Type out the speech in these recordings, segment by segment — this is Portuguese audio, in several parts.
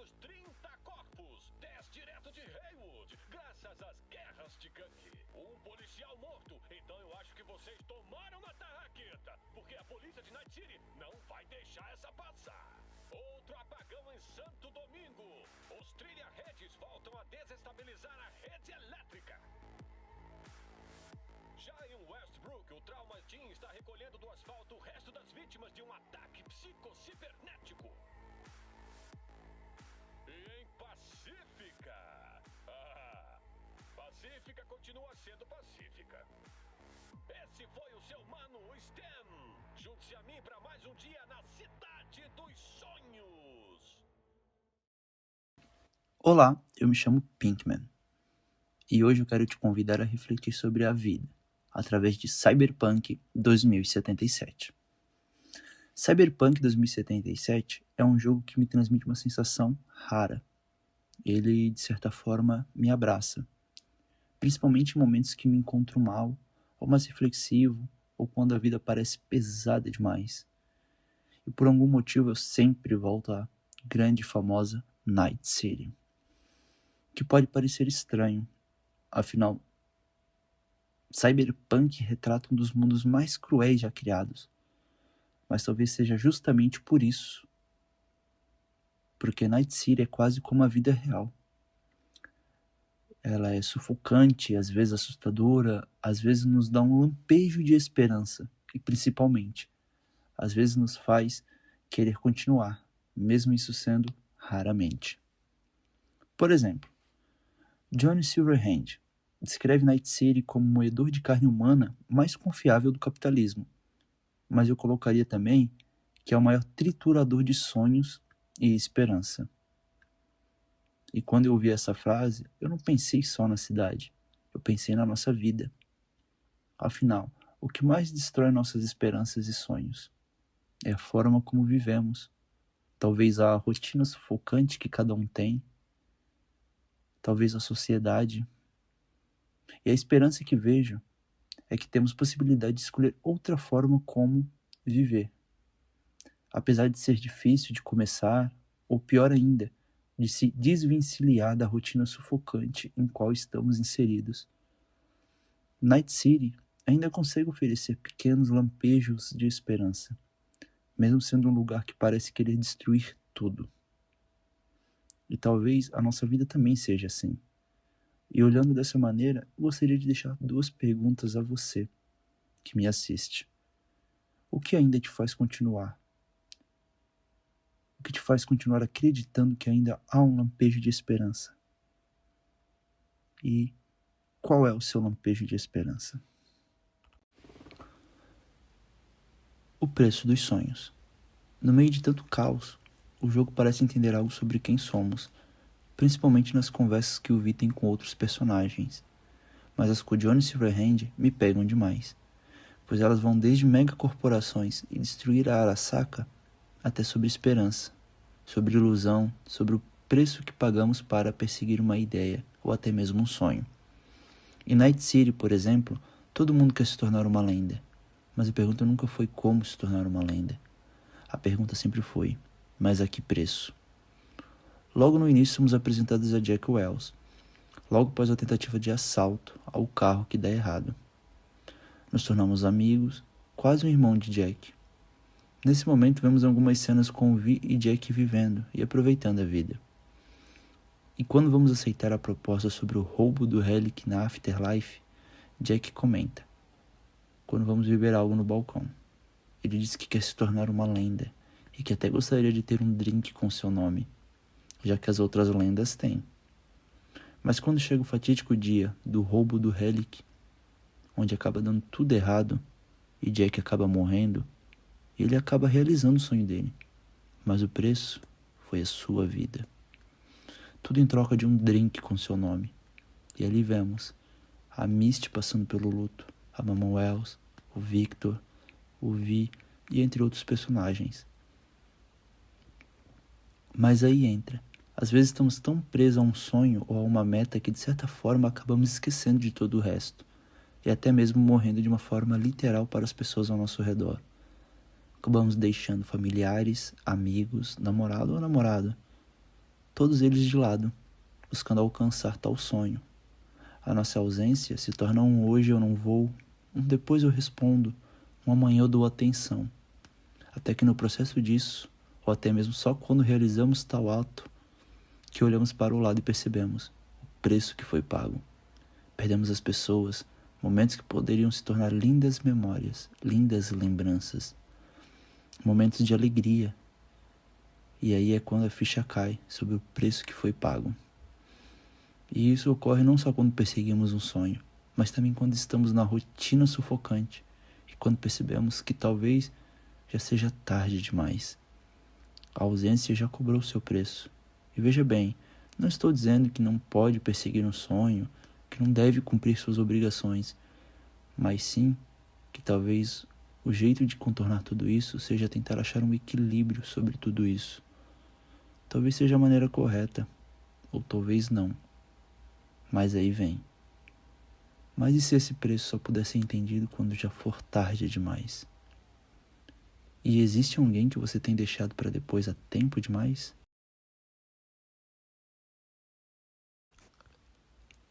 encontrados 30 corpos, 10 direto de Haywood, graças às guerras de gangue. Um policial morto, então eu acho que vocês tomaram na tarraqueta, porque a polícia de Night City não vai deixar essa passar. Outro apagão em Santo Domingo. Os trilha-redes voltam a desestabilizar a rede elétrica. Já em Westbrook, o Trauma Team está recolhendo do asfalto o resto das vítimas de um ataque psicocibernético. E em Pacífica... Pacífica continua sendo pacífica. Esse foi o seu mano, o Stan. Junte-se a mim para mais um dia na Cidade dos Sonhos. Olá, eu me chamo Pinkman. E hoje eu quero te convidar a refletir sobre a vida, através de Cyberpunk 2077. Cyberpunk 2077 é um jogo que me transmite uma sensação rara. Ele, de certa forma, me abraça. Principalmente em momentos que me encontro mal, ou mais reflexivo, ou quando a vida parece pesada demais. E por algum motivo eu sempre volto à grande e famosa Night City. Que pode parecer estranho, afinal, Cyberpunk retrata um dos mundos mais cruéis já criados. Mas talvez seja justamente por isso. Porque Night City é quase como a vida real. Ela é sufocante, às vezes assustadora, às vezes nos dá um lampejo de esperança. E principalmente, às vezes nos faz querer continuar, mesmo isso sendo raramente. Por exemplo, Johnny Silverhand descreve Night City como o moedor de carne humana mais confiável do capitalismo. Mas eu colocaria também que é o maior triturador de sonhos e esperança. E quando eu ouvi essa frase, eu não pensei só na cidade, eu pensei na nossa vida. Afinal, o que mais destrói nossas esperanças e sonhos é a forma como vivemos. Talvez a rotina sufocante que cada um tem, talvez a sociedade. E a esperança que vejo é que temos possibilidade de escolher outra forma como viver. Apesar de ser difícil de começar, ou pior ainda, de se desvencilhar da rotina sufocante em qual estamos inseridos. Night City ainda consegue oferecer pequenos lampejos de esperança, mesmo sendo um lugar que parece querer destruir tudo. E talvez a nossa vida também seja assim. E olhando dessa maneira, eu gostaria de deixar 2 perguntas a você, que me assiste. O que ainda te faz continuar? O que te faz continuar acreditando que ainda há um lampejo de esperança? E qual é o seu lampejo de esperança? O preço dos sonhos. No meio de tanto caos, o jogo parece entender algo sobre quem somos, principalmente nas conversas que o Vi tem com outros personagens. Mas as com Johnny Silverhand me pegam demais, pois elas vão desde megacorporações e destruir a Arasaka até sobre esperança, sobre ilusão, sobre o preço que pagamos para perseguir uma ideia ou até mesmo um sonho. Em Night City, por exemplo, todo mundo quer se tornar uma lenda, mas a pergunta nunca foi como se tornar uma lenda. A pergunta sempre foi, mas a que preço? Logo no início somos apresentados a Jack Wells, logo após a tentativa de assalto ao carro que dá errado. Nos tornamos amigos, quase um irmão de Jack. Nesse momento vemos algumas cenas com Vi e Jack vivendo e aproveitando a vida. E quando vamos aceitar a proposta sobre o roubo do Relic na Afterlife, Jack comenta, quando vamos beber algo no balcão. Ele diz que quer se tornar uma lenda e que até gostaria de ter um drink com seu nome, já que as outras lendas têm. Mas quando chega o fatídico dia do roubo do Relic, onde acaba dando tudo errado e Jack acaba morrendo, ele acaba realizando o sonho dele, mas o preço foi a sua vida. Tudo em troca de um drink com seu nome. E ali vemos a Misty passando pelo luto, a Mama Wells, o Victor, o Vi e entre outros personagens. Mas aí entra. Às vezes estamos tão presos a um sonho ou a uma meta que de certa forma acabamos esquecendo de todo o resto. E até mesmo morrendo de uma forma literal para as pessoas ao nosso redor. Acabamos deixando familiares, amigos, namorado ou namorada. todos eles de lado, buscando alcançar tal sonho. A nossa ausência se torna um hoje eu não vou, um depois eu respondo, um amanhã eu dou atenção. Até que no processo disso, ou até mesmo só quando realizamos tal ato, que olhamos para o lado e percebemos o preço que foi pago. Perdemos as pessoas, momentos que poderiam se tornar lindas memórias, lindas lembranças, momentos de alegria. E aí é quando a ficha cai sobre o preço que foi pago. E isso ocorre não só quando perseguimos um sonho, mas também quando estamos na rotina sufocante e quando percebemos que talvez já seja tarde demais. A ausência já cobrou seu preço. E veja bem, não estou dizendo que não pode perseguir um sonho, que não deve cumprir suas obrigações, mas sim que talvez o jeito de contornar tudo isso seja tentar achar um equilíbrio sobre tudo isso. Talvez seja a maneira correta, ou talvez não. Mas aí vem. Mas e se esse preço só puder ser entendido quando já for tarde demais? E existe alguém que você tem deixado para depois a tempo demais?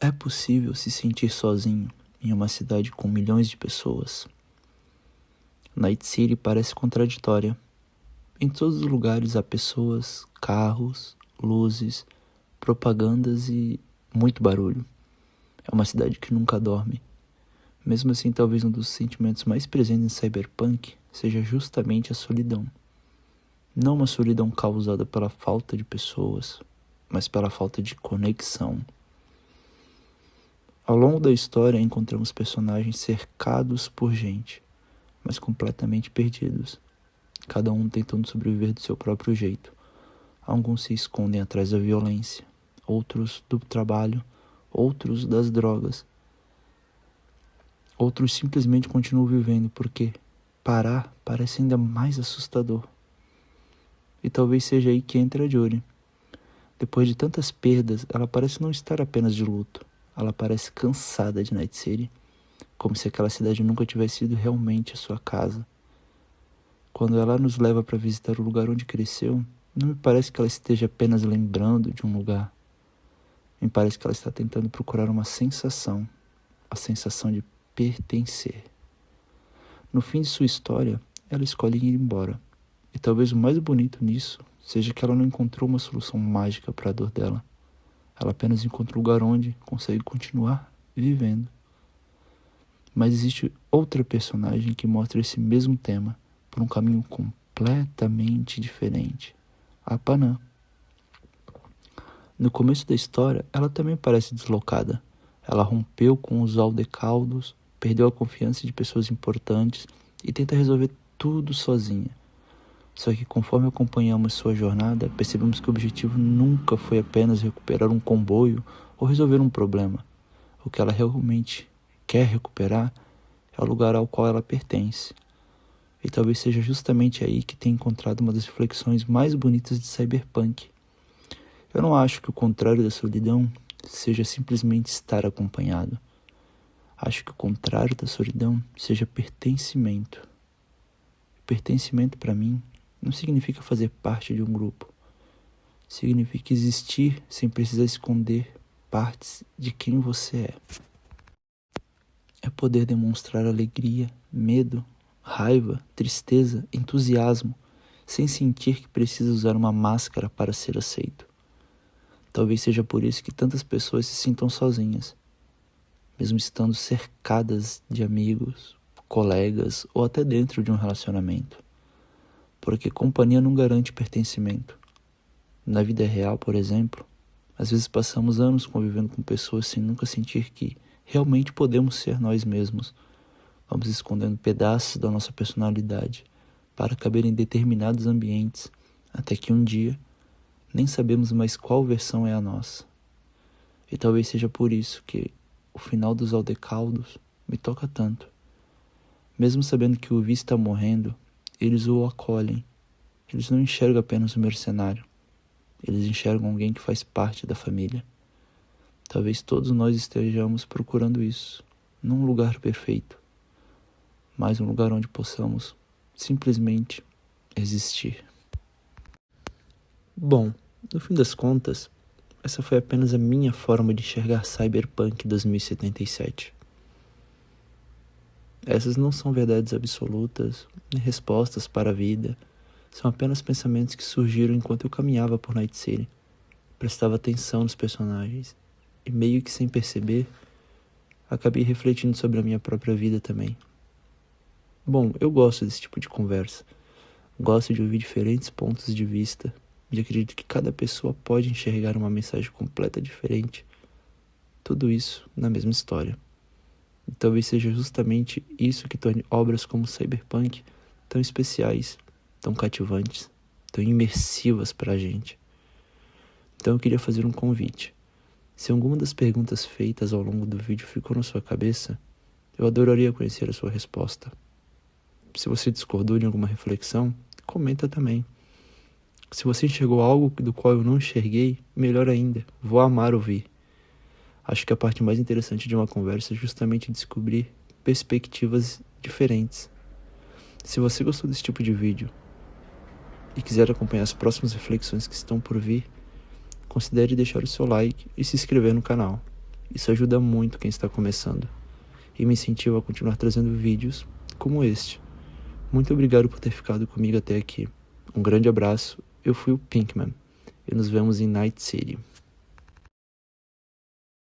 É possível se sentir sozinho em uma cidade com milhões de pessoas. Night City parece contraditória. Em todos os lugares há pessoas, carros, luzes, propagandas e muito barulho. É uma cidade que nunca dorme. Mesmo assim, talvez um dos sentimentos mais presentes em Cyberpunk seja justamente a solidão. Não uma solidão causada pela falta de pessoas, mas pela falta de conexão. Ao longo da história, encontramos personagens cercados por gente, mas completamente perdidos, cada um tentando sobreviver do seu próprio jeito. Alguns se escondem atrás da violência, outros do trabalho, outros das drogas. Outros simplesmente continuam vivendo porque parar parece ainda mais assustador. E talvez seja aí que entra a Jory. Depois de tantas perdas, ela parece não estar apenas de luto. Ela parece cansada de Night City, como se aquela cidade nunca tivesse sido realmente a sua casa. Quando ela nos leva para visitar o lugar onde cresceu, não me parece que ela esteja apenas lembrando de um lugar. Me parece que ela está tentando procurar uma sensação, a sensação de pertencer. No fim de sua história, ela escolhe ir embora. E talvez o mais bonito nisso seja que ela não encontrou uma solução mágica para a dor dela. Ela apenas encontrou um lugar onde consegue continuar vivendo. Mas existe outra personagem que mostra esse mesmo tema por um caminho completamente diferente. A Panam. No começo da história, ela também parece deslocada. Ela rompeu com os Aldecaldos, perdeu a confiança de pessoas importantes e tenta resolver tudo sozinha. Só que conforme acompanhamos sua jornada, percebemos que o objetivo nunca foi apenas recuperar um comboio ou resolver um problema. O que ela realmente quer recuperar é o lugar ao qual ela pertence. E talvez seja justamente aí que tenha encontrado uma das reflexões mais bonitas de Cyberpunk. Eu não acho que o contrário da solidão seja simplesmente estar acompanhado. Acho que o contrário da solidão seja pertencimento. Pertencimento para mim não significa fazer parte de um grupo. Significa existir sem precisar esconder partes de quem você é. É poder demonstrar alegria, medo, raiva, tristeza, entusiasmo, sem sentir que precisa usar uma máscara para ser aceito. Talvez seja por isso que tantas pessoas se sintam sozinhas, mesmo estando cercadas de amigos, colegas ou até dentro de um relacionamento. Porque companhia não garante pertencimento. Na vida real, por exemplo, às vezes passamos anos convivendo com pessoas sem nunca sentir que realmente podemos ser nós mesmos. Vamos escondendo pedaços da nossa personalidade para caber em determinados ambientes, até que um dia nem sabemos mais qual versão é a nossa. E talvez seja por isso que o final dos Aldecaldos me toca tanto. Mesmo sabendo que o Vi está morrendo, eles o acolhem. Eles não enxergam apenas o mercenário. Eles enxergam alguém que faz parte da família. Talvez todos nós estejamos procurando isso, num lugar perfeito, mas um lugar onde possamos simplesmente existir. Bom, No fim das contas, essa foi apenas a minha forma de enxergar Cyberpunk 2077. Essas não são verdades absolutas, nem respostas para a vida. São apenas pensamentos que surgiram enquanto eu caminhava por Night City. Prestava atenção nos personagens. E meio que sem perceber, acabei refletindo sobre a minha própria vida também. Bom, eu gosto desse tipo de conversa. Gosto de ouvir diferentes pontos de vista. E acredito que cada pessoa pode enxergar uma mensagem completa diferente. Tudo isso na mesma história. E talvez seja justamente isso que torne obras como Cyberpunk tão especiais, tão cativantes, tão imersivas pra gente. Então eu queria fazer um convite. Se alguma das perguntas feitas ao longo do vídeo ficou na sua cabeça, eu adoraria conhecer a sua resposta. Se você discordou de alguma reflexão, comenta também. Se você enxergou algo do qual eu não enxerguei, melhor ainda, vou amar ouvir. Acho que a parte mais interessante de uma conversa é justamente descobrir perspectivas diferentes. Se você gostou desse tipo de vídeo e quiser acompanhar as próximas reflexões que estão por vir, considere deixar o seu like e se inscrever no canal. Isso ajuda muito quem está começando e me incentiva a continuar trazendo vídeos como este. Muito obrigado por ter ficado comigo até aqui. Um grande abraço, eu fui o Pinkman e nos vemos em Night City.